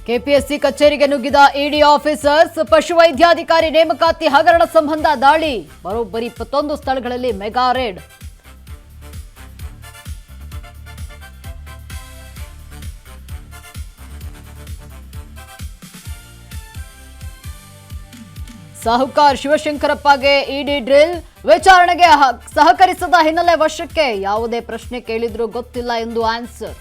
KPSC ಕಚೇರಿಗೆ ನುಗ್ಗಿದ ಇಡಿ officers, ಪಶುವೈದ್ಯಾಧಿಕಾರಿ ನೇಮಕಾತಿ ಹಗರಣ ಸಂಬಂಧ ದಾಳಿ, ಬರೋಬ್ಬರಿ 21 ಸ್ಥಳಗಳಲ್ಲಿ ಮೆಗಾ ರೇಡ್. ಸಾಹುಕಾರ್ ಶಿವಶಂಕರಪ್ಪಗೆ ಇಡಿ ಡ್ರಿಲ್, ವಿಚಾರಣೆಗೆ ಸಹಕರಿಸದ ಹಿನ್ನೆಲೆ ವಶಕ್ಕೆ, ಯಾವುದೇ ಪ್ರಶ್ನೆ ಕೇಳಿದ್ರೂ ಗೊತ್ತಿಲ್ಲ ಎಂದು ಆನ್ಸರ್.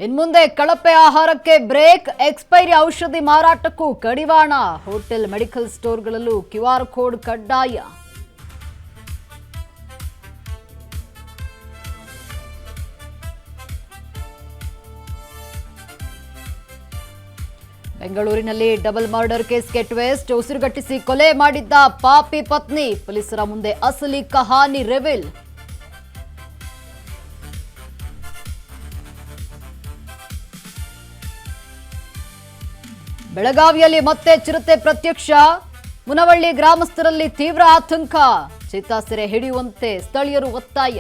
ಇನ್ಮುಂದೆ ಕಳಪೆ ಆಹಾರಕ್ಕೆ ಬ್ರೇಕ್, ಎಕ್ಸ್ಪೈರಿ ಔಷಧಿ ಮಾರಾಟಕ್ಕೂ ಕಡಿವಾಣ, ಹೋಟೆಲ್ ಮೆಡಿಕಲ್ ಸ್ಟೋರ್ಗಳಲ್ಲೂ QR ಕೋಡ್ ಕಡ್ಡಾಯ. ಬೆಂಗಳೂರಿನಲ್ಲಿ ಡಬಲ್ ಮರ್ಡರ್ ಕೇಸ್ಗೆ ಟ್ವಿಸ್ಟ್, ಉಸಿರುಗಟ್ಟಿಸಿ ಕೊಲೆ ಮಾಡಿದ್ದ ಪಾಪಿ ಪತ್ನಿ, ಪೊಲೀಸರ ಮುಂದೆ ಅಸಲಿ ಕಹಾನಿ ರಿವೀಲ್. ಬೆಳಗಾವಿಯಲ್ಲಿ ಮತ್ತೆ ಚಿರತೆ ಪ್ರತ್ಯಕ್ಷ, ಮುನವಳ್ಳಿ ಗ್ರಾಮಸ್ಥರಲ್ಲಿ ತೀವ್ರ ಆತಂಕ, ಚಿತಾ ಸೆರೆ ಹಿಡಿಯುವಂತೆ ಸ್ಥಳೀಯರು ಒತ್ತಾಯ.